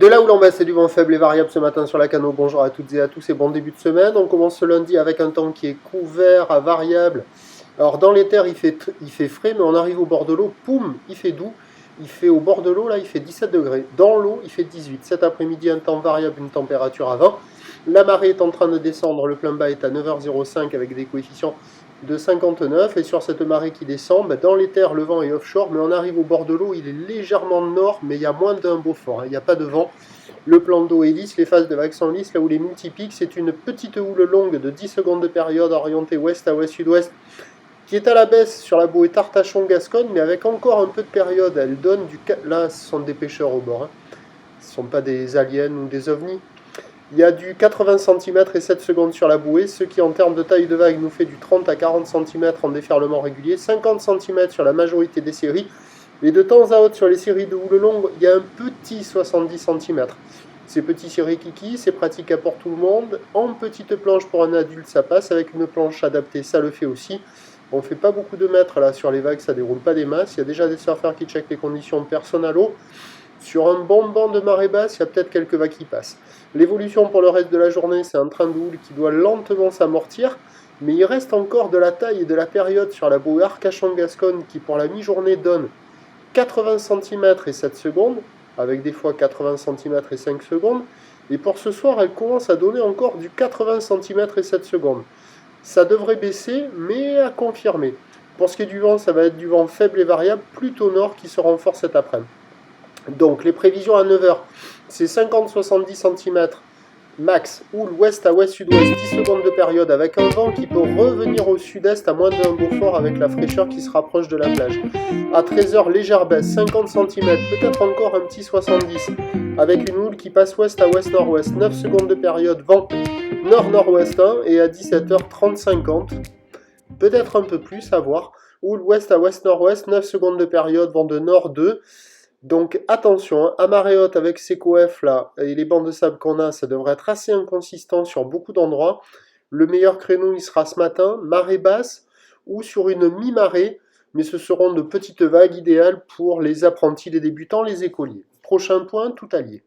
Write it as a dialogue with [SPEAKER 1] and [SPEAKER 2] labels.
[SPEAKER 1] De là où l'on va, c'est du vent faible et variable ce matin sur la Cano. Bonjour à toutes et à tous et bon début de semaine. On commence ce lundi avec un temps qui est couvert à variable. Alors dans les terres, il fait frais, mais on arrive au bord de l'eau, poum, il fait doux. Il fait au bord de l'eau, là, il fait 17 degrés. Dans l'eau, il fait 18. Cet après-midi, un temps variable, une température à 20. La marée est en train de descendre. Le plein bas est à 9h05 avec des coefficients de 59. Et sur cette marée qui descend, dans les terres, le vent est offshore, mais on arrive au bord de l'eau. Il est légèrement nord, mais il y a moins d'un Beaufort. Il n'y a pas de vent. Le plan d'eau est lisse, les phases de vagues sont lisses. Là où les multipiques, c'est une petite houle longue de 10 secondes de période orientée ouest à ouest-sud-ouest qui est à la baisse sur la bouée Tartachon-Gascogne, mais avec encore un peu de période. Elle donne du... Là, ce sont des pêcheurs au bord. Ce ne sont pas des aliens ou des ovnis. Il y a du 80 cm et 7 secondes sur la bouée, ce qui en termes de taille de vague nous fait du 30 à 40 cm en déferlement régulier, 50 cm sur la majorité des séries, et de temps à autre sur les séries de houle longue, il y a un petit 70 cm. C'est petit ciré kiki, c'est pratique pour tout le monde. En petite planche pour un adulte, ça passe. Avec une planche adaptée, ça le fait aussi. On ne fait pas beaucoup de mètres là sur les vagues, ça déroule pas des masses. Il y a déjà des surfeurs qui checkent les conditions personnes à l'eau. Sur un bon banc de marée basse, il y a peut-être quelques vagues qui passent. L'évolution pour le reste de la journée, c'est un train de houle qui doit lentement s'amortir, mais il reste encore de la taille et de la période sur la bouée Arcachon-Gascogne qui pour la mi-journée donne 80 cm et 7 secondes, avec des fois 80 cm et 5 secondes, et pour ce soir, elle commence à donner encore du 80 cm et 7 secondes. Ça devrait baisser, mais à confirmer. Pour ce qui est du vent, ça va être du vent faible et variable, plutôt nord, qui se renforce cet après-midi. Donc les prévisions à 9h, c'est 50-70 cm max, ou l'ouest à ouest-sud-ouest, 10 secondes de période, avec un vent qui peut revenir au sud-est à moins d'un Beaufort avec la fraîcheur qui se rapproche de la plage. À 13h, légère baisse, 50 cm, peut-être encore un petit 70, avec une houle qui passe ouest à ouest-nord-ouest, 9 secondes de période, vent nord-nord-ouest 1, et à 17h, 30-50, peut-être un peu plus, à voir, houle ouest à ouest-nord-ouest, 9 secondes de période, vent de nord 2, donc attention, à marée haute avec ces coefs là et les bancs de sable qu'on a, ça devrait être assez inconsistant sur beaucoup d'endroits. Le meilleur créneau il sera ce matin, marée basse ou sur une mi-marée, mais ce seront de petites vagues idéales pour les apprentis, les débutants, les écoliers. Prochain point, tout allié.